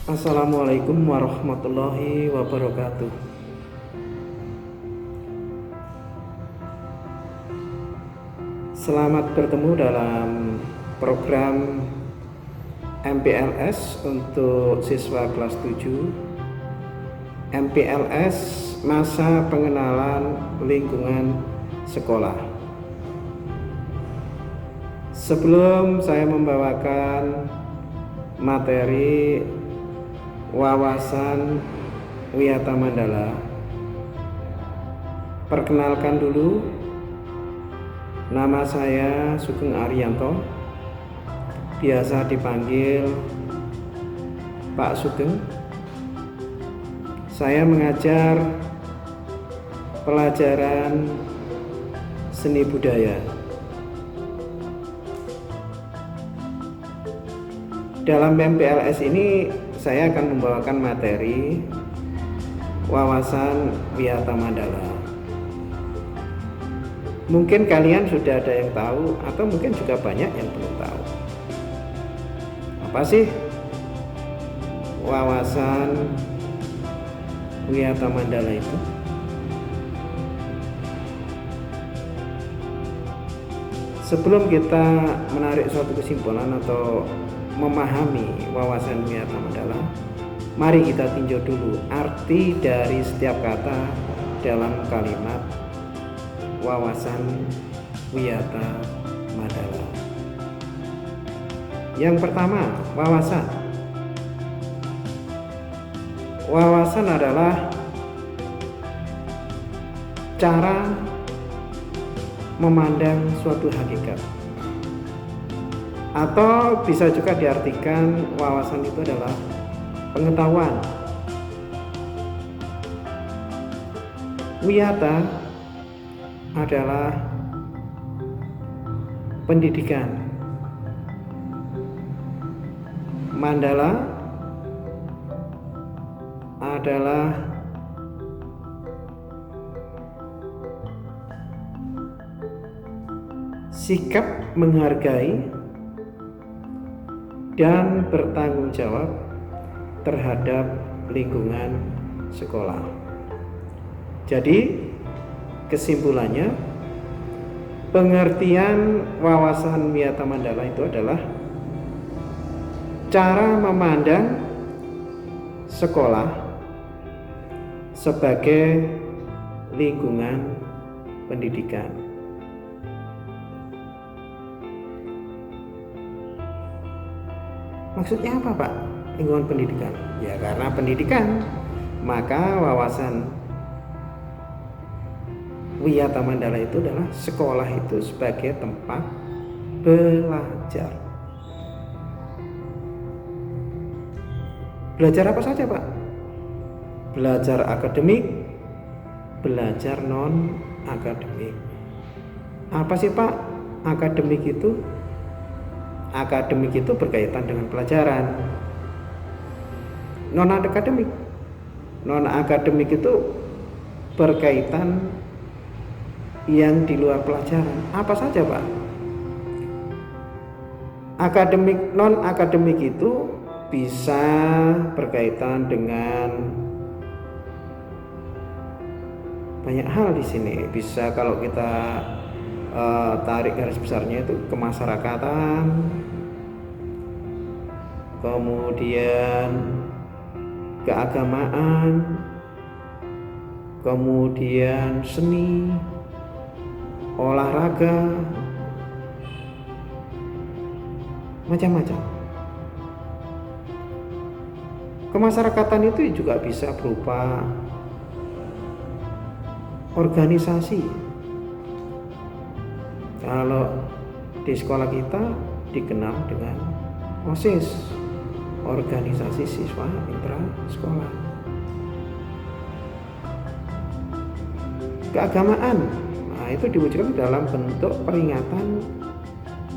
Assalamualaikum warahmatullahi wabarakatuh. Selamat bertemu dalam program MPLS untuk siswa kelas 7. MPLS Masa Pengenalan Lingkungan Sekolah. Sebelum saya membawakan materi wawasan Wiyata Mandala, perkenalkan dulu, nama saya Sugeng Arianto, biasa dipanggil Pak Sugeng. Saya mengajar pelajaran seni budaya. Dalam MPLS ini saya akan membawakan materi wawasan Wiyata Mandala. Mungkin kalian sudah ada yang tahu atau mungkin juga banyak yang belum tahu. Apa sih wawasan Wiyata Mandala itu? Sebelum kita menarik suatu kesimpulan atau memahami wawasan Wiyata Mandala, mari kita tinjau dulu arti dari setiap kata dalam kalimat wawasan Wiyata Mandala. Yang pertama, wawasan. Wawasan adalah cara memandang suatu hakikat, atau bisa juga diartikan wawasan itu adalah pengetahuan. Wiyata adalah pendidikan. Mandala adalah sikap menghargai dan bertanggung jawab terhadap lingkungan sekolah. Jadi kesimpulannya, pengertian wawasan Wiyata Mandala itu adalah cara memandang sekolah sebagai lingkungan pendidikan. Maksudnya apa, Pak? Lingkungan pendidikan? Ya, karena pendidikan, maka wawasan Wiyata Mandala itu adalah sekolah itu sebagai tempat belajar. Belajar apa saja, Pak? Belajar akademik, belajar non akademik. Apa sih, Pak, akademik itu? Akademik itu berkaitan dengan pelajaran. Non akademik. Non akademik itu berkaitan yang di luar pelajaran. Apa saja, Pak? Akademik, non akademik itu bisa berkaitan dengan banyak hal di sini. Bisa kalau kita tarik garis besarnya itu kemasyarakatan, kemudian keagamaan, kemudian seni, olahraga, macam-macam. Kemasyarakatan itu juga bisa berupa organisasi. Kalau di sekolah kita dikenal dengan OSIS, organisasi siswa intra sekolah. Keagamaan, nah itu diwujudkan dalam bentuk peringatan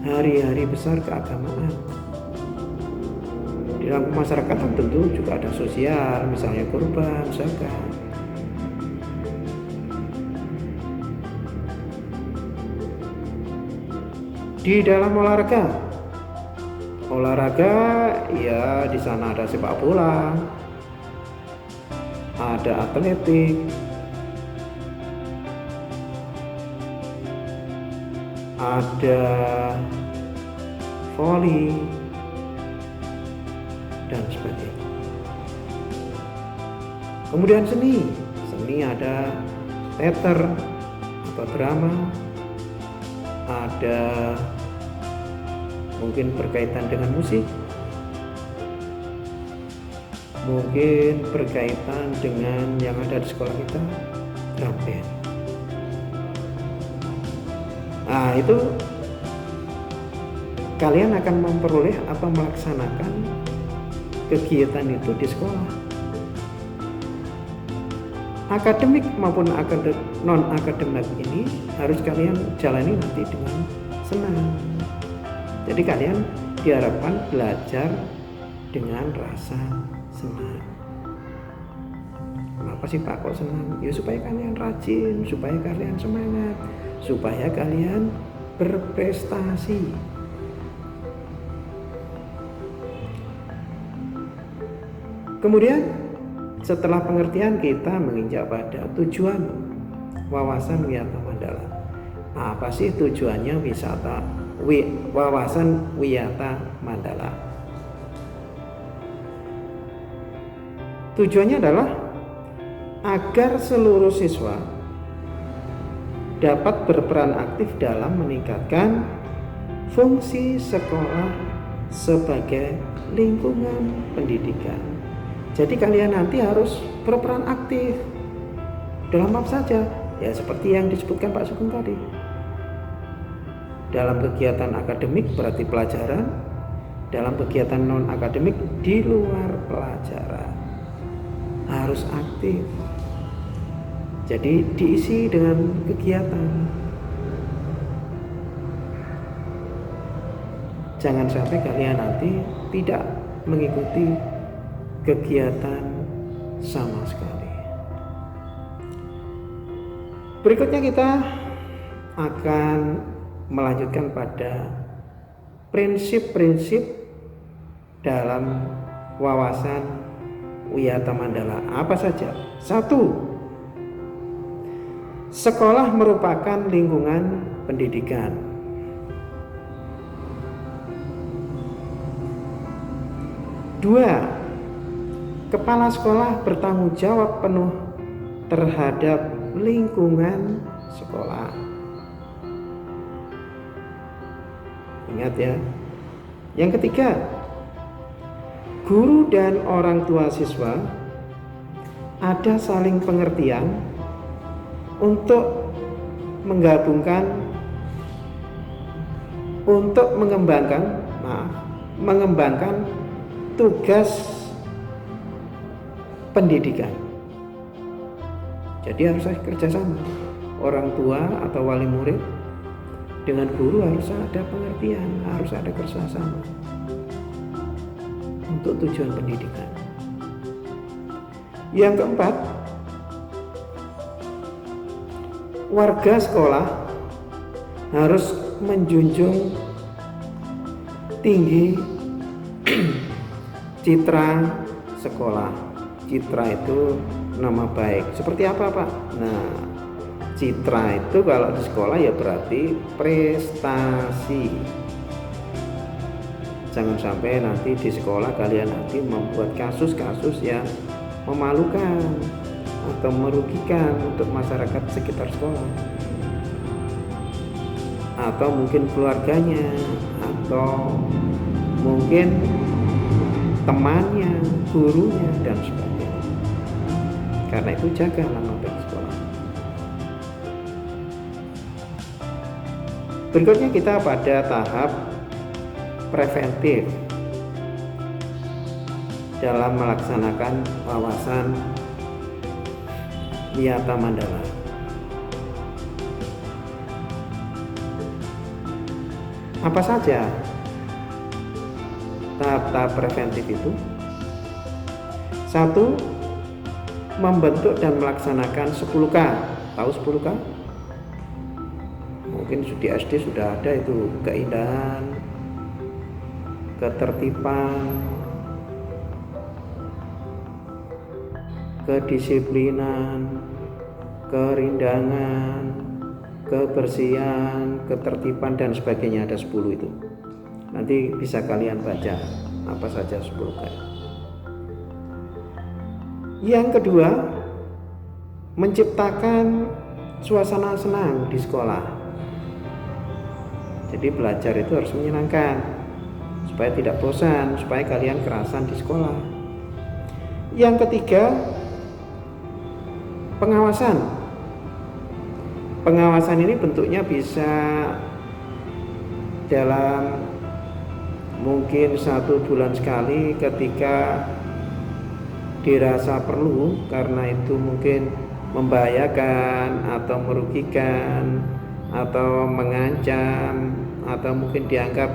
hari-hari besar keagamaan. Di dalam masyarakat tentu juga ada sosial, misalnya kurban, zakat. Di dalam olahraga Olahraga ya di sana ada sepak bola, ada atletik, ada voli dan sebagainya. Kemudian seni ada teater atau drama, ada mungkin berkaitan dengan musik, mungkin berkaitan dengan yang ada di sekolah kita, drum band. Nah, itu kalian akan memperoleh atau melaksanakan kegiatan itu di sekolah. Akademik maupun non-akademik ini harus kalian jalani nanti dengan senang. Jadi kalian diharapkan belajar dengan rasa senang. Kenapa sih Pak kok senang? Ya supaya kalian rajin, supaya kalian semangat, supaya kalian berprestasi. Kemudian setelah pengertian kita menginjak pada tujuan wawasan Wiyata Mandala. Apa sih tujuannya wawasan Wiyata Mandala? Tujuannya adalah agar seluruh siswa dapat berperan aktif dalam meningkatkan fungsi sekolah sebagai lingkungan pendidikan. Jadi kalian nanti harus berperan aktif dalam apa saja? Ya seperti yang disebutkan Pak Sugeng tadi. Dalam kegiatan akademik berarti pelajaran, dalam kegiatan non akademik di luar pelajaran harus aktif. Jadi diisi dengan kegiatan. Jangan sampai kalian nanti tidak mengikuti kegiatan sama sekali. Berikutnya kita akan melanjutkan pada prinsip-prinsip dalam wawasan Wiyata Mandala. Apa saja? 1. Sekolah merupakan lingkungan pendidikan. 2. Kepala sekolah bertanggung jawab penuh terhadap lingkungan sekolah. Ingat ya. Yang ketiga, guru dan orang tua siswa ada saling pengertian untuk mengembangkan tugas pendidikan. Jadi harus kerjasama orang tua atau wali murid dengan guru, harus ada pengertian, harus ada kerjasama untuk tujuan pendidikan. Yang keempat, warga sekolah harus menjunjung tinggi citra sekolah. Citra itu nama baik. Seperti apa Pak? Nah, citra itu kalau di sekolah ya berarti prestasi. Jangan sampai nanti di sekolah kalian nanti membuat kasus-kasus yang memalukan atau merugikan untuk masyarakat sekitar sekolah, atau mungkin keluarganya, atau mungkin temannya, gurunya, dan sebagainya. Karena itu jaga nama baik sekolah. Berikutnya kita pada tahap preventif dalam melaksanakan wawasan Wiyata Mandala. Apa saja tahap-tahap preventif itu? 1. Membentuk dan melaksanakan 10K. Tahu 10K? Mungkin di SD sudah ada itu: keindahan, ketertiban, kedisiplinan, kerindangan, kebersihan, ketertiban dan sebagainya, ada 10 itu. Nanti bisa kalian baca apa saja 10 kali. Yang kedua, menciptakan suasana senang di sekolah. Jadi belajar itu harus menyenangkan supaya tidak bosan, supaya kalian kerasan di sekolah. Yang ketiga, pengawasan. Pengawasan ini bentuknya bisa dalam mungkin 1 bulan sekali ketika dirasa perlu, karena itu mungkin membahayakan atau merugikan atau mengancam atau mungkin dianggap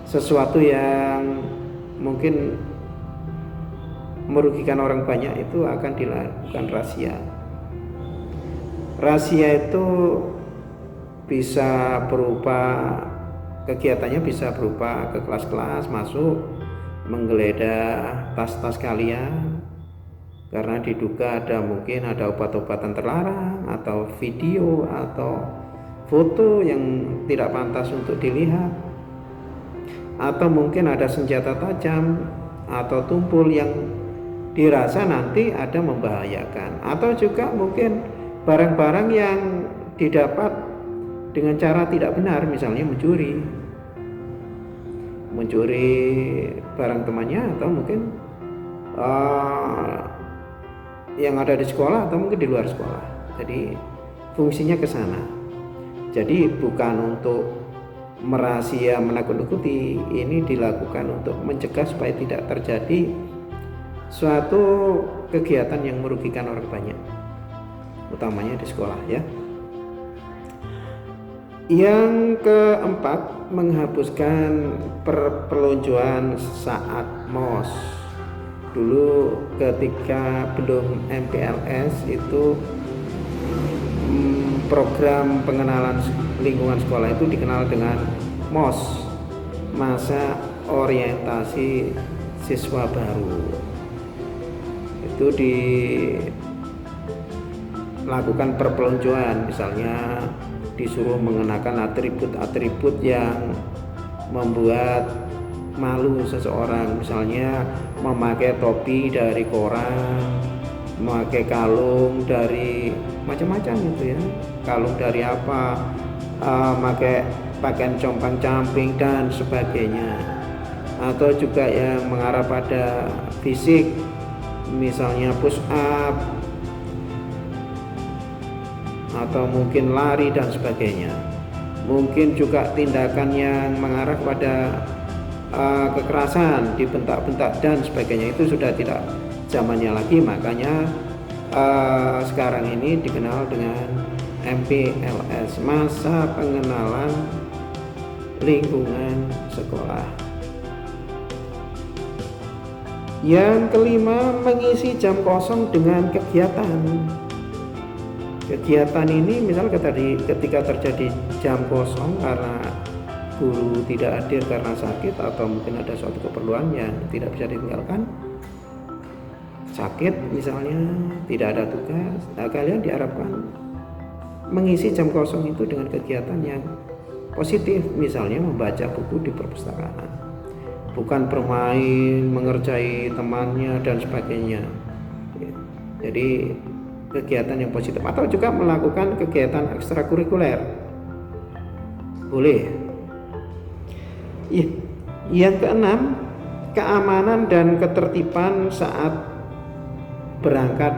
sesuatu yang mungkin merugikan orang banyak, itu akan dilakukan razia. Razia itu bisa berupa kegiatannya bisa berupa ke kelas-kelas, masuk menggeledah tas-tas kalian karena diduga mungkin ada obat-obatan terlarang atau video atau foto yang tidak pantas untuk dilihat, atau mungkin ada senjata tajam atau tumpul yang dirasa nanti ada membahayakan, atau juga mungkin barang-barang yang didapat dengan cara tidak benar, misalnya mencuri barang temannya, atau mungkin yang ada di sekolah atau mungkin di luar sekolah. Jadi fungsinya ke sana. Jadi bukan untuk merahasia menakut-nakuti, ini dilakukan untuk mencegah supaya tidak terjadi suatu kegiatan yang merugikan orang banyak, utamanya di sekolah ya. Yang keempat, menghapuskan perpeloncoan saat MOS. Dulu ketika belum MPLS itu program pengenalan lingkungan sekolah itu dikenal dengan MOS, masa orientasi siswa baru. Itu dilakukan perpeloncoan, misalnya disuruh mengenakan atribut-atribut yang membuat malu seseorang, misalnya memakai topi dari koran, memakai kalung dari macam-macam gitu ya, kalung dari apa, pakai pakaian compang-camping dan sebagainya, atau juga yang mengarah pada fisik, misalnya push up atau mungkin lari dan sebagainya. Mungkin juga tindakan yang mengarah pada kekerasan, dibentak-bentak dan sebagainya, itu sudah tidak zamannya lagi. Makanya sekarang ini dikenal dengan MPLS, masa pengenalan lingkungan sekolah. Yang kelima, mengisi jam kosong dengan kegiatan. Kegiatan ini misalnya ketika terjadi jam kosong karena guru tidak hadir karena sakit atau mungkin ada suatu keperluan yang tidak bisa ditinggalkan, sakit misalnya, tidak ada tugas, nah kalian diharapkan mengisi jam kosong itu dengan kegiatan yang positif, misalnya membaca buku di perpustakaan, bukan bermain, mengerjai temannya dan sebagainya. Jadi kegiatan yang positif, atau juga melakukan kegiatan ekstrakurikuler boleh. Yang keenam, keamanan dan ketertiban saat berangkat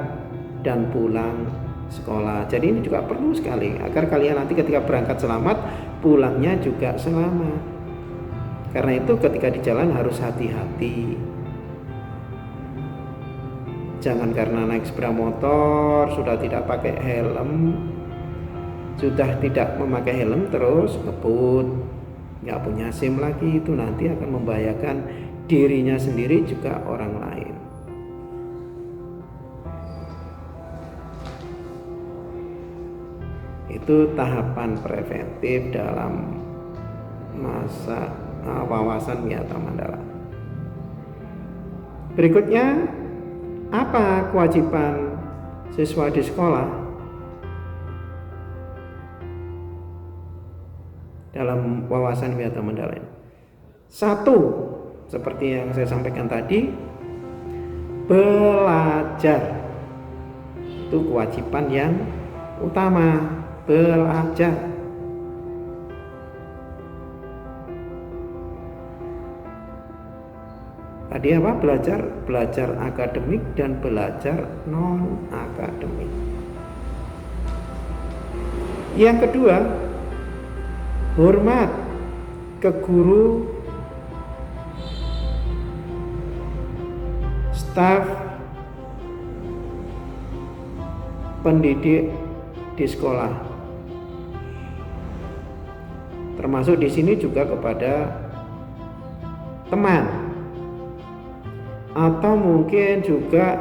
dan pulang sekolah. Jadi ini juga perlu sekali agar kalian nanti ketika berangkat selamat, pulangnya juga selamat. Karena itu ketika di jalan harus hati-hati. Jangan karena naik sepeda motor sudah tidak pakai helm, sudah tidak memakai helm terus ngebut, nggak punya SIM lagi, itu nanti akan membahayakan dirinya sendiri juga orang lain. Itu tahapan preventif dalam masa wawasan Wiyata Mandala. Berikutnya, apa kewajiban siswa di sekolah dalam wawasan Wiyata Mandala ini? Satu, seperti yang saya sampaikan tadi, belajar. Itu kewajiban yang utama, belajar. Tadi apa? Belajar akademik dan belajar non akademik. Yang kedua, hormat ke guru, staf, pendidik di sekolah. Termasuk di sini juga kepada teman, atau mungkin juga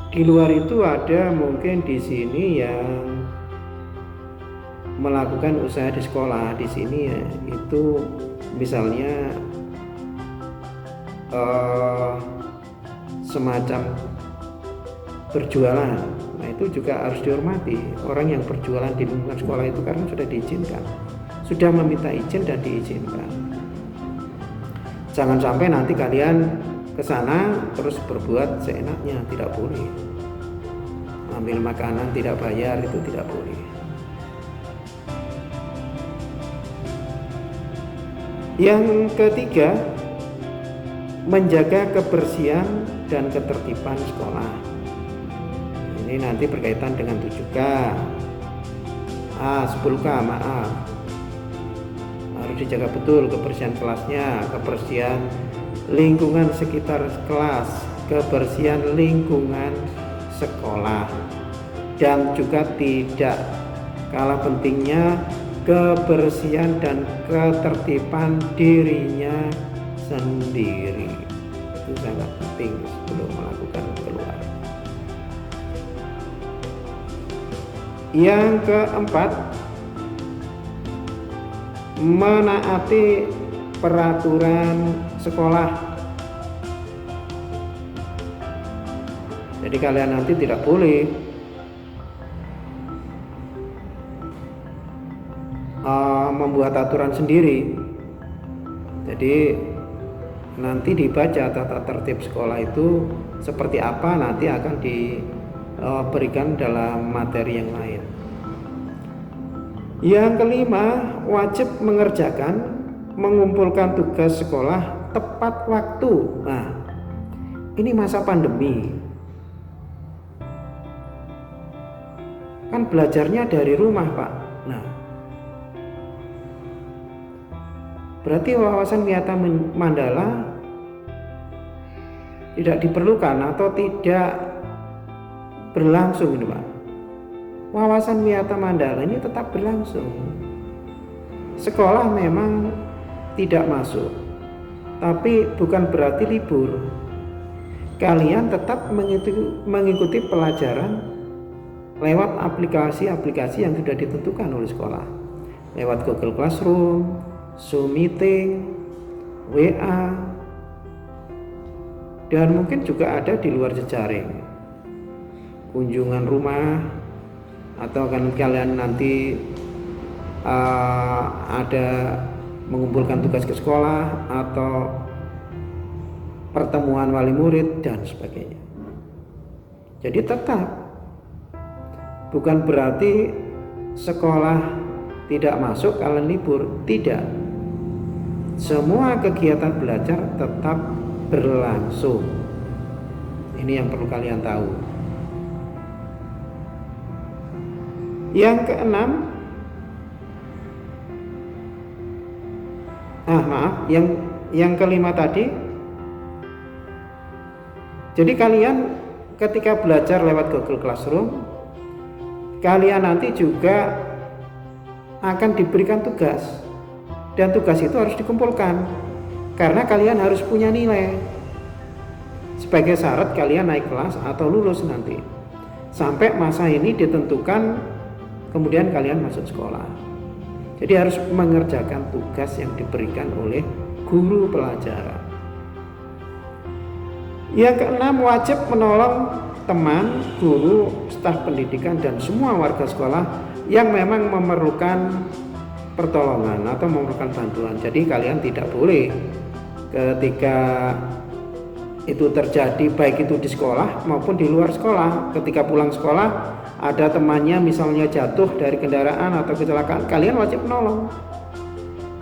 di luar itu ada mungkin di sini yang melakukan usaha di sekolah. Di sini ya, itu misalnya semacam berjualan. Nah, itu juga harus dihormati. Orang yang berjualan di lingkungan sekolah itu karena sudah diizinkan, sudah meminta izin dan diizinkan. Jangan sampai nanti kalian ke sana terus berbuat seenaknya, tidak boleh. Ambil makanan tidak bayar, itu tidak boleh. Yang ketiga, menjaga kebersihan dan ketertiban sekolah. Ini nanti berkaitan dengan 7K. 10K, maaf. Harus dijaga betul kebersihan kelasnya, kebersihan lingkungan sekitar kelas, kebersihan lingkungan sekolah, dan juga tidak kalah pentingnya kebersihan dan ketertiban dirinya sendiri. Itu sangat penting sebelum melakukan keluar. Yang keempat, menaati peraturan sekolah. Jadi kalian nanti tidak boleh membuat aturan sendiri. Jadi nanti dibaca tata tertib sekolah itu seperti apa, nanti akan diberikan dalam materi yang lain. Yang kelima, wajib mengumpulkan tugas sekolah tepat waktu. Nah, ini masa pandemi, kan belajarnya dari rumah, Pak. Nah, berarti wawasan Wiyata Mandala tidak diperlukan atau tidak berlangsung ini, Pak. Wawasan Wiyata Mandala ini tetap berlangsung. Sekolah memang tidak masuk, tapi bukan berarti libur. Kalian tetap mengikuti pelajaran lewat aplikasi-aplikasi yang sudah ditentukan oleh sekolah, lewat Google Classroom, Zoom Meeting, WA, dan mungkin juga ada di luar jejaring, kunjungan rumah, atau kan kalian nanti ada mengumpulkan tugas ke sekolah atau pertemuan wali murid dan sebagainya. Jadi tetap bukan berarti sekolah tidak masuk kalau libur, tidak. Semua kegiatan belajar tetap berlangsung. Ini yang perlu kalian tahu. Yang keenam, yang kelima tadi. Jadi kalian ketika belajar lewat Google Classroom, kalian nanti juga akan diberikan tugas, dan tugas itu harus dikumpulkan karena kalian harus punya nilai sebagai syarat kalian naik kelas atau lulus nanti. Sampai masa ini ditentukan, kemudian kalian masuk sekolah. Jadi harus mengerjakan tugas yang diberikan oleh guru pelajaran. Yang keenam, wajib menolong teman, guru, staf pendidikan, dan semua warga sekolah yang memang memerlukan pertolongan atau memerlukan bantuan. Jadi kalian tidak boleh ketika itu terjadi, baik itu di sekolah maupun di luar sekolah, ketika pulang sekolah ada temannya misalnya jatuh dari kendaraan atau kecelakaan, kalian wajib menolong.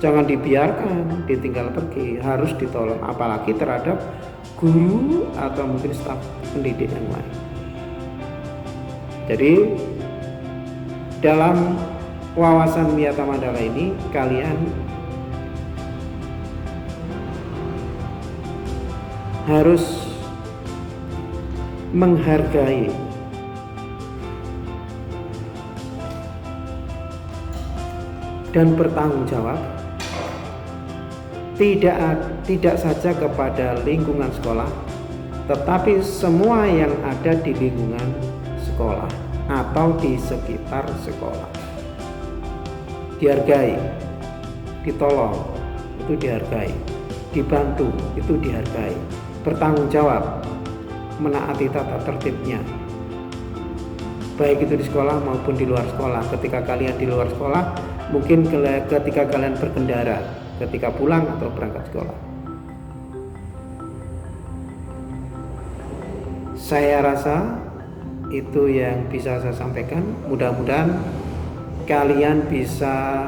Jangan dibiarkan ditinggal pergi, harus ditolong, apalagi terhadap guru atau mungkin staf pendidik yang lain. Jadi dalam wawasan Wiyata Mandala ini kalian harus menghargai dan bertanggung jawab tidak saja kepada lingkungan sekolah, tetapi semua yang ada di lingkungan sekolah atau di sekitar sekolah. Dihargai, ditolong, itu dihargai, dibantu, itu dihargai, bertanggung jawab, menaati tata tertibnya, baik itu di sekolah maupun di luar sekolah. Ketika kalian di luar sekolah, mungkin ketika kalian berkendara, ketika pulang atau berangkat sekolah. Saya rasa itu yang bisa saya sampaikan. Mudah-mudahan kalian bisa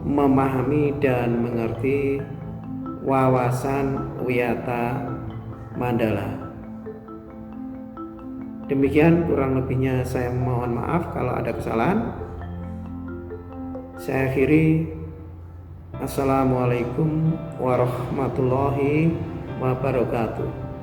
memahami dan mengerti wawasan Wiyata Mandala. Demikian kurang lebihnya, saya mohon maaf kalau ada kesalahan. Saya akhiri. Assalamualaikum warahmatullahi wabarakatuh.